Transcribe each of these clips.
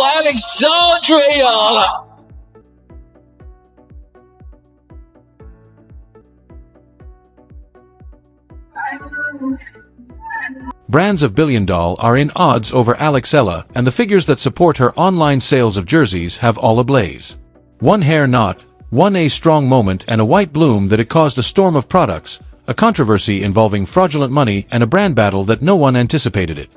Alexandra Eala. Brands of Billion Doll are in odds over Eala, and the figures that support her online sales of jerseys have all ablaze. One hair knot, one a strong moment and a white bloom that it caused a storm of products, a controversy involving fraudulent money and a brand battle that no one anticipated it.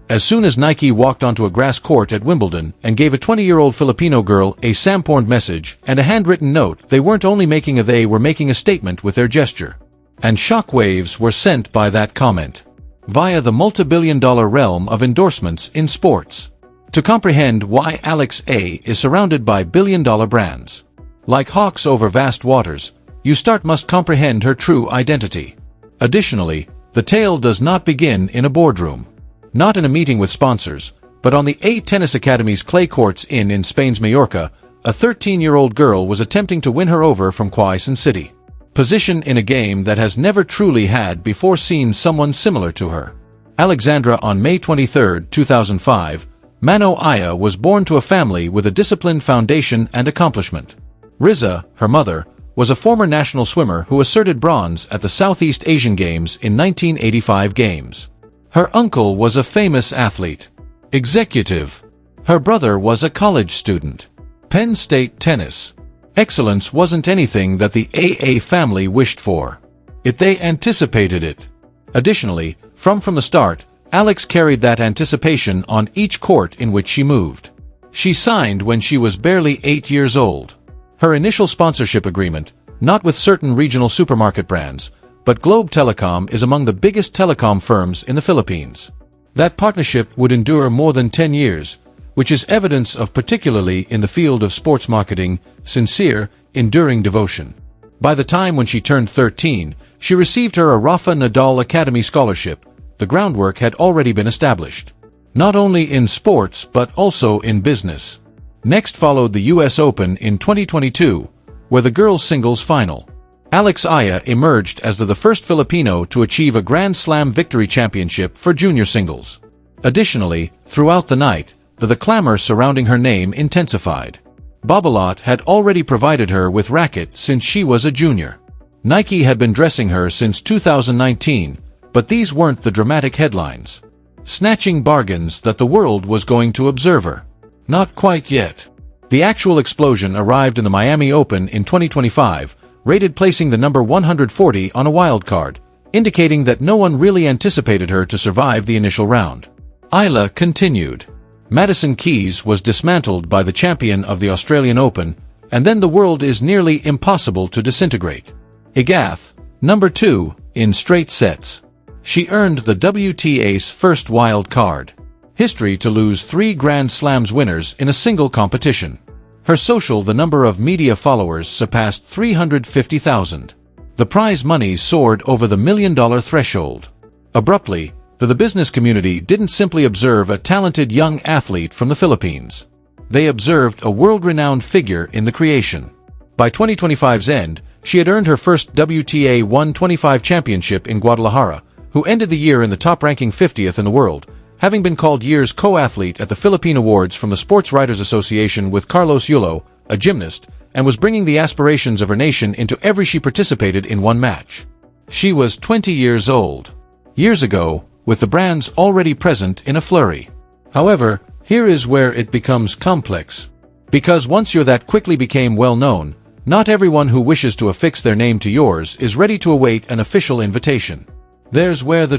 As soon as Nike walked onto a grass court at Wimbledon and gave a 20-year-old Filipino girl a samporned message and a handwritten note, they weren't only making a statement with their gesture. And shockwaves were sent by that comment. Via the multi-billion-dollar realm of endorsements in sports. To comprehend why Eala is surrounded by billion-dollar brands. Like hawks over vast waters, you must comprehend her true identity. Additionally, the tale does not begin in a boardroom. Not in a meeting with sponsors, but on the A Tennis Academy's clay courts in Spain's Mallorca, a 13-year-old girl was attempting to win her over from Quezon City. Position in a game that has never truly had before seen someone similar to her. Alexandra on May 23, 2005, Mano Aya was born to a family with a disciplined foundation and accomplishment. Riza, her mother, was a former national swimmer who asserted bronze at the Southeast Asian Games in 1985 games. Her uncle was a famous athlete. Executive. Her brother was a college student. Penn State tennis. Excellence wasn't anything that the AA family wished for. They anticipated it. Additionally, from the start, Alex carried that anticipation on each court in which she moved. She signed when she was barely 8 years old. Her initial sponsorship agreement, not with certain regional supermarket brands, but Globe Telecom is among the biggest telecom firms in the Philippines. That partnership would endure more than 10 years, which is evidence of, particularly in the field of sports marketing, sincere, enduring devotion. By the time when she turned 13, she received her a Rafa Nadal Academy scholarship. The groundwork had already been established. Not only in sports but also in business. Next followed the US Open in 2022, where the girls' singles final. Alex Aya emerged as the first Filipino to achieve a Grand Slam victory championship for junior singles. Additionally, throughout the night, the clamor surrounding her name intensified. Babolat had already provided her with racket since she was a junior. Nike had been dressing her since 2019, but these weren't the dramatic headlines. Snatching bargains that the world was going to observe her. Not quite yet. The actual explosion arrived in the Miami Open in 2025, rated placing the number 140 on a wild card, indicating that no one really anticipated her to survive the initial round. Eala continued. Madison Keys was dismantled by the champion of the Australian Open, and then the world is nearly impossible to disintegrate. Igath, number 2, in straight sets. She earned the WTA's first wild card. History to lose 3 Grand Slams winners in a single competition. Her social, the number of media followers surpassed 350,000. The prize money soared over the $1 million threshold. Abruptly, the business community didn't simply observe a talented young athlete from the Philippines. They observed a world-renowned figure in the creation. By 2025's end, she had earned her first WTA 125 championship in Guadalajara, who ended the year in the top-ranking 50th in the world, having been called year's co-athlete at the Philippine Awards from the Sports Writers Association with Carlos Yulo, a gymnast, and was bringing the aspirations of her nation into every she participated in one match. She was 20 years old. Years ago, with the brands already present in a flurry. However, here is where it becomes complex. Because once you're that quickly became well-known, not everyone who wishes to affix their name to yours is ready to await an official invitation. There's where the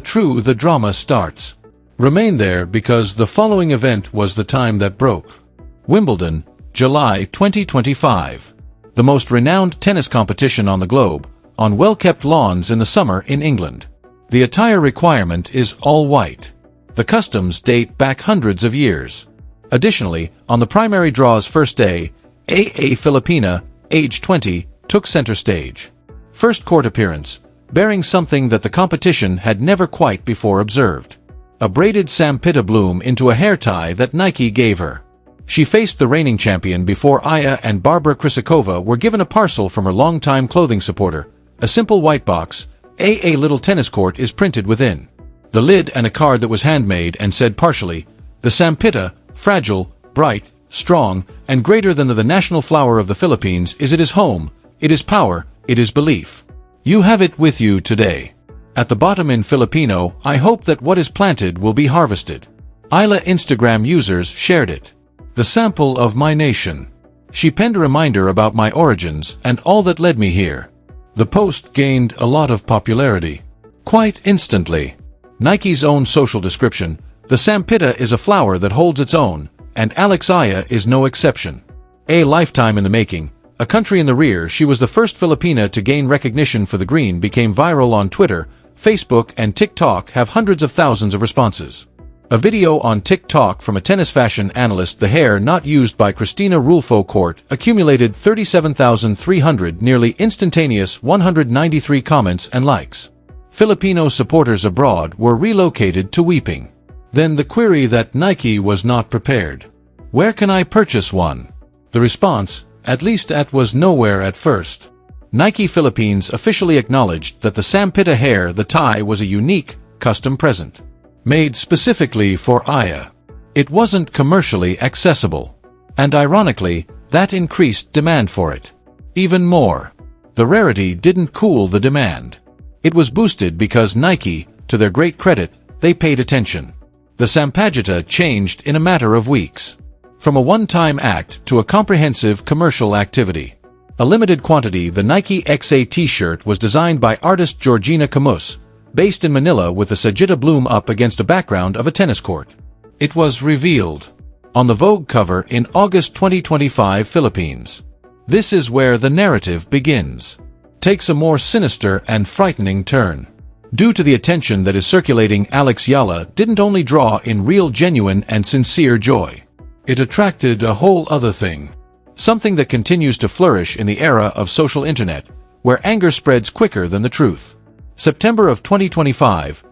drama starts. Remain there because the following event was the time that broke. Wimbledon, July 2025. The most renowned tennis competition on the globe, on well-kept lawns in the summer in England. The attire requirement is all white. The customs date back hundreds of years. Additionally, on the primary draw's first day, A Filipina, age 20, took center stage. First court appearance, bearing something that the competition had never quite before observed. A braided sampaguita bloom into a hair tie that Nike gave her. She faced the reigning champion before Aya and Barbara Krejcikova were given a parcel from her longtime clothing supporter, a simple white box. A little tennis court is printed within. The lid and a card that was handmade and said partially, "The sampaguita, fragile, bright, strong, and greater than the national flower of the Philippines is it is home, it is power, it is belief. You have it with you today. At the bottom in Filipino, I hope that what is planted will be harvested. Eala Instagram users shared it. The sample of my nation. She penned a reminder about my origins and all that led me here. The post gained a lot of popularity. Quite instantly. Nike's own social description, the sampaguita is a flower that holds its own, and Eala is no exception. A lifetime in the making, a country in the rear, she was the first Filipina to gain recognition for the green, became viral on Twitter, Facebook and TikTok, have hundreds of thousands of responses. A video on TikTok from a tennis fashion analyst, the hair not used by Cristina Rulfo Court, accumulated 37,300 nearly instantaneous 193 comments and likes. Filipino supporters abroad were relocated to weeping. Then the query that Nike was not prepared. Where can I purchase one? The response, at least at, was nowhere at first. Nike Philippines officially acknowledged that the sampaguita hair, the tie, was a unique, custom present. Made specifically for Eala. It wasn't commercially accessible. And ironically, that increased demand for it. Even more. The rarity didn't cool the demand. It was boosted because Nike, to their great credit, they paid attention. The sampaguita changed in a matter of weeks. From a one-time act to a comprehensive commercial activity. A limited quantity, the Nike XA t-shirt was designed by artist Georgina Camus, based in Manila, with a sampaguita bloom up against a background of a tennis court. It was revealed on the Vogue cover in August 2025 Philippines. This is where the narrative begins. Takes a more sinister and frightening turn. Due to the attention that is circulating, Eala didn't only draw in real, genuine and sincere joy. It attracted a whole other thing. Something that continues to flourish in the era of social internet, where anger spreads quicker than the truth. September of 2025,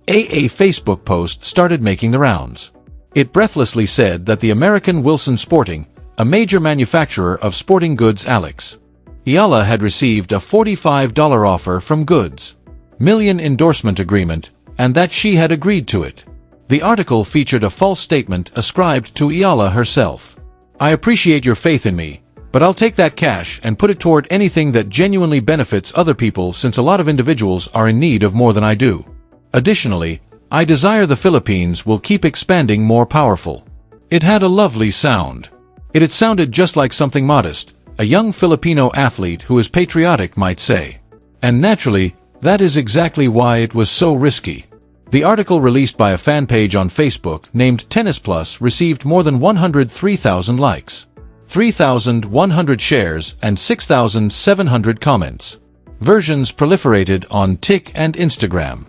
a Facebook post started making the rounds. It breathlessly said that the American Wilson Sporting, a major manufacturer of sporting goods, Eala had received a $45 offer from Goods Million endorsement agreement, and that she had agreed to it. The article featured a false statement ascribed to Eala herself. I appreciate your faith in me, but I'll take that cash and put it toward anything that genuinely benefits other people, since a lot of individuals are in need of more than I do. Additionally, I desire the Philippines will keep expanding more powerful. It had a lovely sound. It had sounded just like something modest, a young Filipino athlete who is patriotic might say. And naturally, that is exactly why it was so risky. The article, released by a fan page on Facebook named Tennis Plus, received more than 103,000 likes. 3,100 shares and 6,700 comments. Versions proliferated on Tik and Instagram.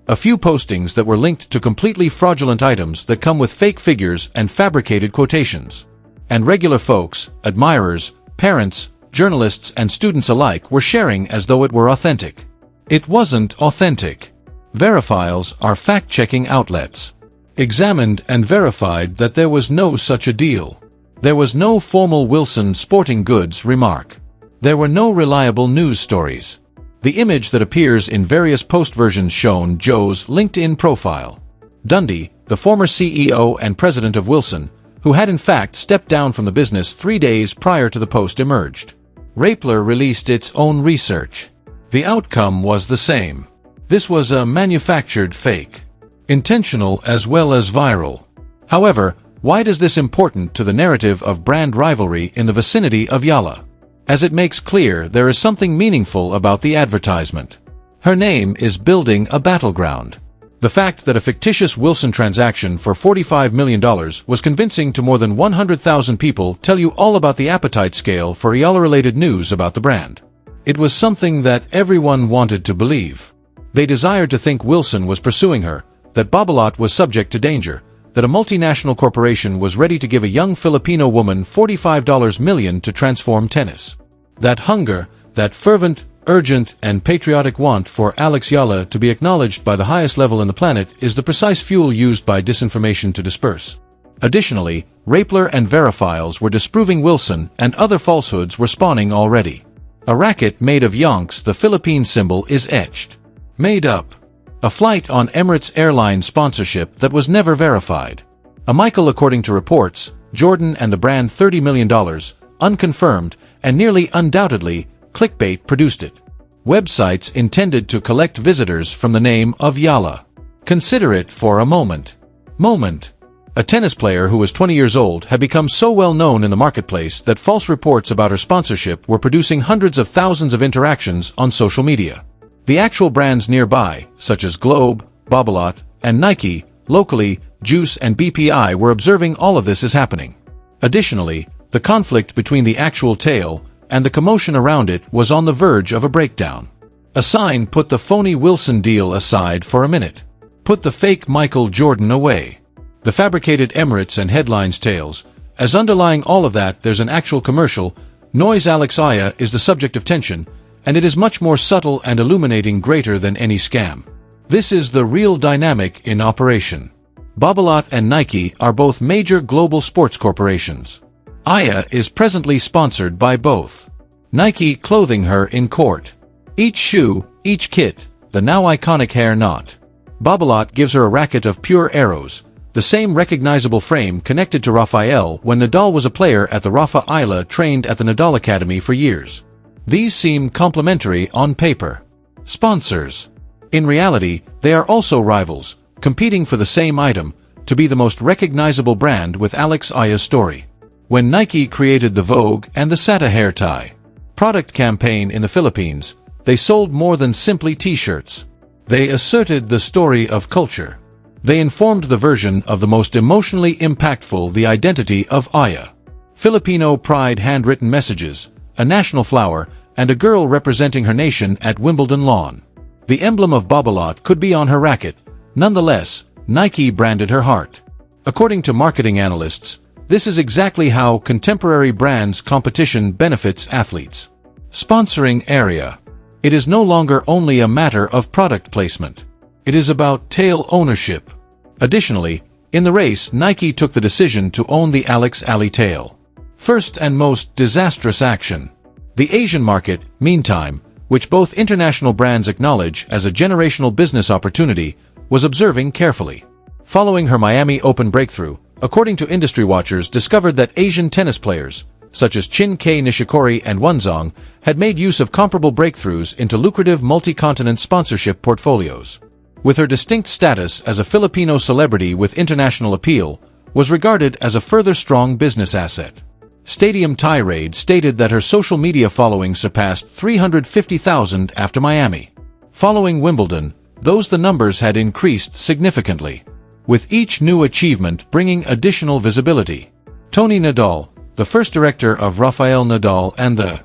A few postings that were linked to completely fraudulent items that come with fake figures and fabricated quotations. And regular folks, admirers, parents, journalists and students alike were sharing as though it were authentic. It wasn't authentic. Verifiles are fact-checking outlets. Examined and verified that there was no such a deal. There was no formal Wilson Sporting Goods remark. There were no reliable news stories. The image that appears in various post versions shown Joe's LinkedIn profile. Dundee, the former CEO and president of Wilson, who had in fact stepped down from the business 3 days prior to the post, emerged. Rappler released its own research. The outcome was the same. This was a manufactured fake. Intentional as well as viral. However, why is this important to the narrative of brand rivalry in the vicinity of Eala? As it makes clear, there is something meaningful about the advertisement. Her name is building a battleground. The fact that a fictitious Wilson transaction for $45 million was convincing to more than 100,000 people tell you all about the appetite scale for Eala-related news about the brand. It was something that everyone wanted to believe. They desired to think Wilson was pursuing her, that Babolat was subject to danger, that a multinational corporation was ready to give a young Filipino woman $45 million to transform tennis. That hunger, that fervent, urgent, and patriotic want for Eala to be acknowledged by the highest level in the planet is the precise fuel used by disinformation to disperse. Additionally, Rappler and Verifiles were disproving Wilson, and other falsehoods were spawning already. A racket made of yonks, the Philippine symbol is etched. Made up. A flight on Emirates Airline sponsorship that was never verified. A Michael, according to reports, Jordan and the brand $30 million, unconfirmed, and nearly undoubtedly, clickbait produced it. Websites intended to collect visitors from the name of Eala. Consider it for a moment. A tennis player who was 20 years old had become so well known in the marketplace that false reports about her sponsorship were producing hundreds of thousands of interactions on social media. The actual brands nearby, such as Globe, Babolat, and Nike, locally, Juice and BPI were observing all of this as happening. Additionally, the conflict between the actual tale and the commotion around it was on the verge of a breakdown. A sign put the phony Wilson deal aside for a minute. Put the fake Michael Jordan away. The fabricated Emirates and headlines tales, as underlying all of that there's an actual commercial, noise. Alex Eala is the subject of tension, and it is much more subtle and illuminating, greater than any scam. This is the real dynamic in operation. Babolat and Nike are both major global sports corporations. Eala is presently sponsored by both. Nike clothing her in court. Each shoe, each kit, the now iconic hair knot. Babolat gives her a racket of pure arrows, the same recognizable frame connected to Rafael when Nadal was a player at the Rafa. Eala trained at the Nadal Academy for years. These seem complementary on paper. Sponsors. In reality, they are also rivals, competing for the same item, to be the most recognizable brand with Alex Eala's story. When Nike created the Vogue and the Sata hair tie product campaign in the Philippines, they sold more than simply t-shirts. They asserted the story of culture. They informed the version of the most emotionally impactful, the identity of Eala. Filipino pride, handwritten messages, a national flower, and a girl representing her nation at Wimbledon lawn. The emblem of Babolat could be on her racket. Nonetheless, Nike branded her heart. According to marketing analysts, this is exactly how contemporary brands competition benefits athletes. Sponsoring area. It is no longer only a matter of product placement. It is about tail ownership. Additionally, in the race, Nike took the decision to own the Alex Eala tail. First and most disastrous action. The Asian market, meantime, which both international brands acknowledge as a generational business opportunity, was observing carefully. Following her Miami Open breakthrough, according to industry watchers, discovered that Asian tennis players, such as Chin K. Nishikori and Wenzong, had made use of comparable breakthroughs into lucrative multi-continent sponsorship portfolios. With her distinct status as a Filipino celebrity with international appeal, was regarded as a further strong business asset. Stadium Tirade stated that her social media following surpassed 350,000 after Miami. Following Wimbledon, the numbers had increased significantly, with each new achievement bringing additional visibility. Tony Nadal, the first director of Rafael Nadal and the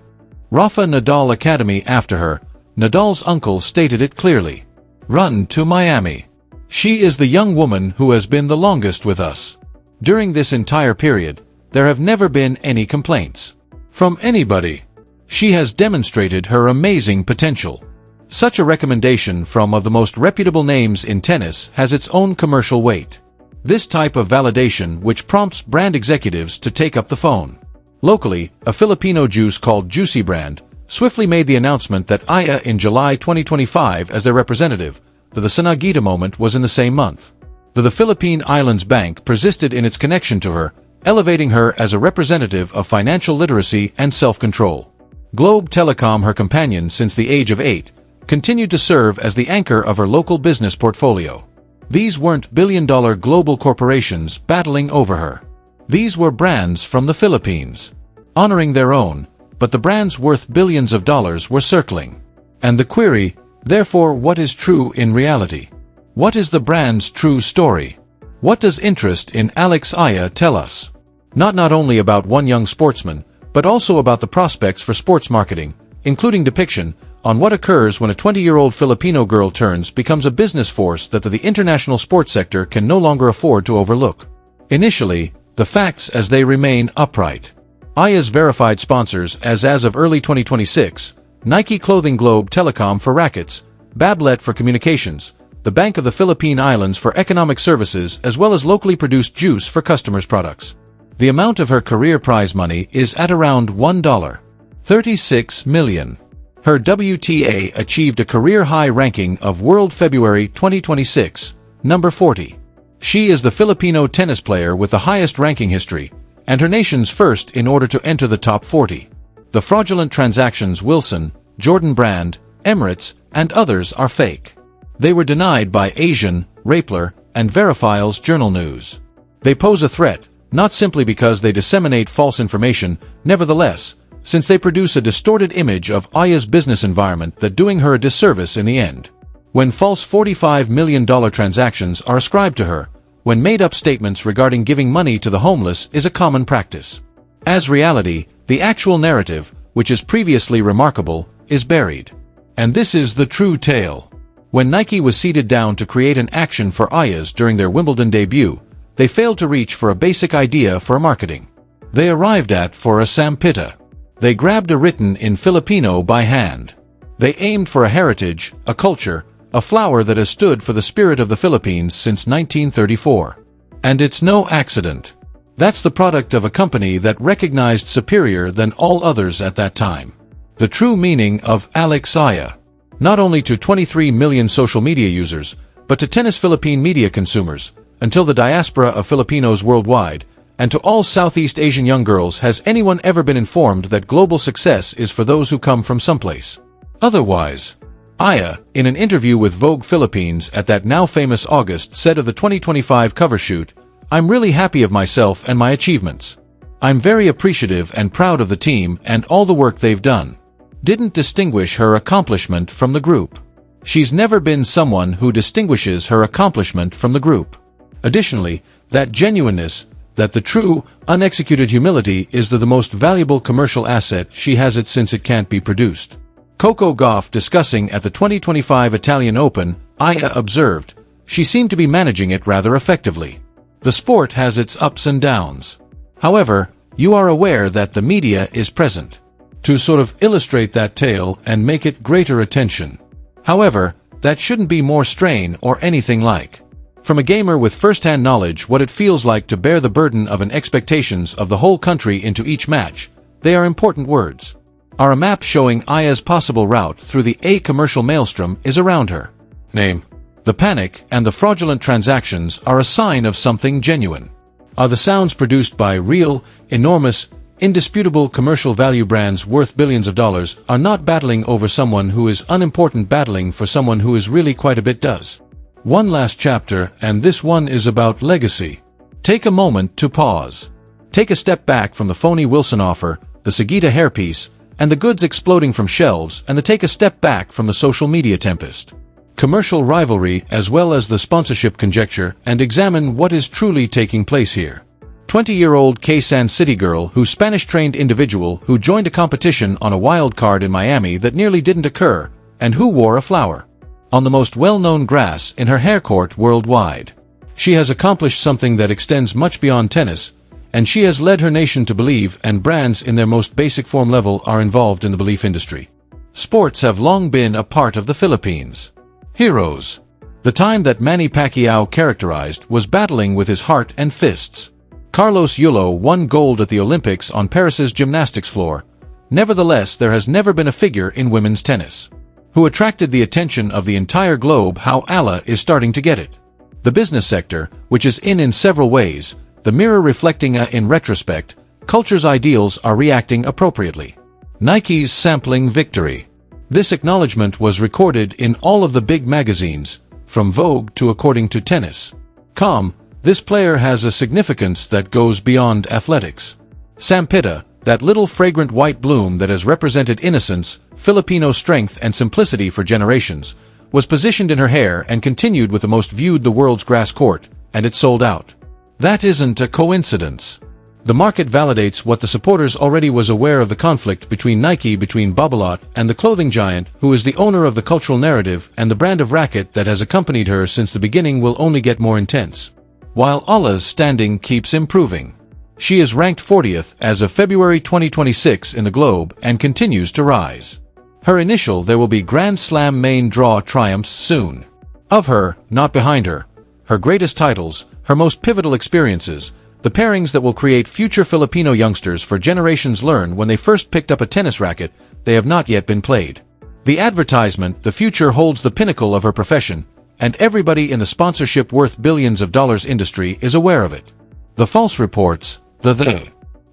Rafa Nadal Academy after her, Nadal's uncle, stated it clearly. Run to Miami. She is the young woman who has been the longest with us. During this entire period, there have never been any complaints from anybody. She has demonstrated her amazing potential. Such a recommendation from one of the most reputable names in tennis has its own commercial weight. This type of validation which prompts brand executives to take up the phone. Locally, a Filipino juice called Juicy Brand swiftly made the announcement that Eala in July 2025 as their representative, though the sampaguita moment was in the same month. The Philippine Islands Bank persisted in its connection to her, elevating her as a representative of financial literacy and self-control. Globe Telecom, her companion since the age of 8, continued to serve as the anchor of her local business portfolio. These weren't billion-dollar global corporations battling over her. These were brands from the Philippines, honoring their own, but the brands worth billions of dollars were circling. And the query, therefore, what is true in reality? What is the brand's true story? What does interest in Alex Eala tell us? Not only about one young sportsman, but also about the prospects for sports marketing, including depiction on what occurs when a 20-year-old Filipino girl becomes a business force that the international sports sector can no longer afford to overlook. Initially, the facts as they remain upright. Eala's verified sponsors as of early 2026, Nike Clothing, Globe Telecom for rackets, Babolat for communications, the Bank of the Philippine Islands for economic services, as well as locally produced juice for customers' products. The amount of her career prize money is at around $1.36 million. Her WTA achieved a career-high ranking of World February 2026, number 40. She is the Filipino tennis player with the highest ranking history, and her nation's first in order to enter the top 40. The fraudulent transactions Wilson, Jordan Brand, Emirates, and others are fake. They were denied by Asian, Rappler, and Verifiles Journal News. They pose a threat, not simply because they disseminate false information, nevertheless, since they produce a distorted image of Aya's business environment that doing her a disservice in the end. When false $45 million transactions are ascribed to her, when made-up statements regarding giving money to the homeless is a common practice. As reality, the actual narrative, which is previously remarkable, is buried. And this is the true tale. When Nike was seated down to create an action for Aya's during their Wimbledon debut, they failed to reach for a basic idea for marketing. They arrived at for a sampaguita. They grabbed a written in Filipino by hand. They aimed for a heritage, a culture, a flower that has stood for the spirit of the Philippines since 1934. And it's no accident. That's the product of a company that recognized superior than all others at that time. The true meaning of Alex Aya. Not only to 23 million social media users, but to tennis Philippine media consumers, until the diaspora of Filipinos worldwide, and to all Southeast Asian young girls, has anyone ever been informed that global success is for those who come from someplace otherwise? Aya, in an interview with Vogue Philippines at that now famous August, said of the 2025 cover shoot, "I'm really happy of myself and my achievements. I'm very appreciative and proud of the team and all the work they've done." Didn't distinguish her accomplishment from the group. She's never been someone who distinguishes her accomplishment from the group. Additionally, that genuineness, that the true, unexecuted humility is the most valuable commercial asset she has it since it can't be produced. Coco Gauff discussing at the 2025 Italian Open, Aya observed, "She seemed to be managing it rather effectively. The sport has its ups and downs. However, you are aware that the media is present to sort of illustrate that tale and make it greater attention. However, that shouldn't be more strain or anything like. From a gamer with first-hand knowledge what it feels like to bear the burden of an expectations of the whole country into each match, they are important words. Are a map showing Aya's possible route through the commercial maelstrom is around her name. The panic and the fraudulent transactions are a sign of something genuine. Are the sounds produced by real, enormous, indisputable commercial value brands worth billions of dollars are not battling over someone who is unimportant, battling for someone who is really quite a bit does. One last chapter, and this one is about legacy. Take a moment to pause. Take a step back from the phony Wilson offer, the sampaguita hairpiece, and the goods exploding from shelves, and take a step back from the social media tempest, commercial rivalry, as well as the sponsorship conjecture, and examine what is truly taking place here. 20-year-old Quezon City girl who Spanish-trained individual who joined a competition on a wild card in Miami that nearly didn't occur, and who wore a flower on the most well-known grass in her hair court worldwide. She has accomplished something that extends much beyond tennis, and she has led her nation to believe, and brands in their most basic form level are involved in the belief industry. Sports have long been a part of the Philippines. Heroes. The time that Manny Pacquiao characterized was battling with his heart and fists. Carlos Yulo won gold at the Olympics on Paris's gymnastics floor. Nevertheless, there has never been a figure in women's tennis who attracted the attention of the entire globe how Eala is starting to get it. The business sector, which is in several ways, the mirror reflecting in retrospect, culture's ideals are reacting appropriately. Nike's sampling victory. This acknowledgement was recorded in all of the big magazines, from Vogue to According to Tennis.com. This player has a significance that goes beyond athletics. Sampaguita, that little fragrant white bloom that has represented innocence, Filipino strength and simplicity for generations, was positioned in her hair and continued with the most viewed the world's grass court, and it sold out. That isn't a coincidence. The market validates what the supporters already was aware of, the conflict between Babolat and the clothing giant, who is the owner of the cultural narrative, and the brand of racket that has accompanied her since the beginning will only get more intense. While Eala's standing keeps improving. She is ranked 40th as of February 2026 in the globe and continues to rise. Her initial there will be Grand Slam main draw triumphs soon. Of her, not behind her. Her greatest titles, her most pivotal experiences, the pairings that will create future Filipino youngsters for generations learn when they first picked up a tennis racket, they have not yet been played. The advertisement, the future holds the pinnacle of her profession, and everybody in the sponsorship worth billions of dollars industry is aware of it. The false reports, the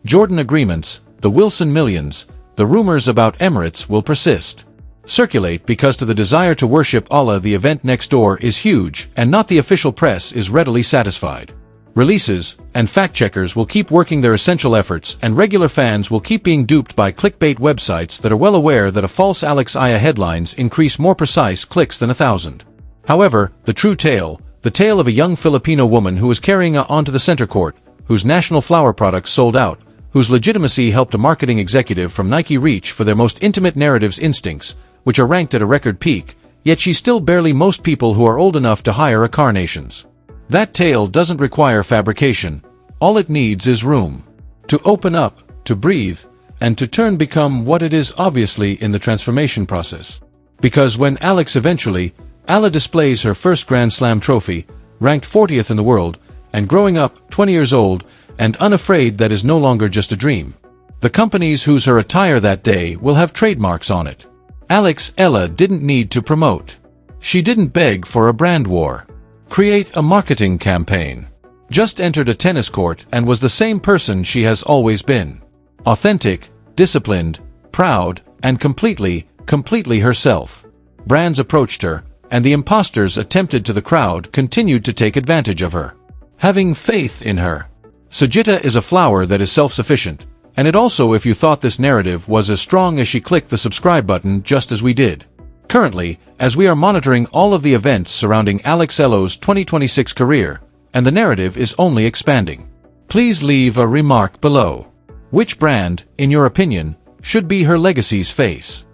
Jordan agreements, the Wilson millions, the rumors about Emirates will persist. Circulate because to the desire to worship Allah the event next door is huge and not the official press is readily satisfied. Releases and fact-checkers will keep working their essential efforts and regular fans will keep being duped by clickbait websites that are well aware that a false Alex Eala headlines increase more precise clicks than 1,000. However, the true tale, the tale of a young Filipino woman who was carrying onto the center court, whose national flower products sold out, whose legitimacy helped a marketing executive from Nike reach for their most intimate narratives instincts, which are ranked at a record peak, yet she's still barely most people who are old enough to hire a carnations. That tale doesn't require fabrication. All it needs is room. To open up, to breathe, and to turn become what it is obviously in the transformation process. Because when Alex eventually, Eala displays her first Grand Slam trophy, ranked 40th in the world, and growing up, 20 years old, and unafraid that is no longer just a dream. The companies whose her attire that day will have trademarks on it. Alex Eala didn't need to promote. She didn't beg for a brand war. Create a marketing campaign. Just entered a tennis court and was the same person she has always been. Authentic, disciplined, proud, and completely herself. Brands approached her, and the imposters attempted to the crowd continued to take advantage of her. Having faith in her. Sampaguita is a flower that is self-sufficient, and it also if you thought this narrative was as strong as she clicked the subscribe button just as we did. Currently, as we are monitoring all of the events surrounding Alex Eala's 2026 career, and the narrative is only expanding. Please leave a remark below. Which brand, in your opinion, should be her legacy's face?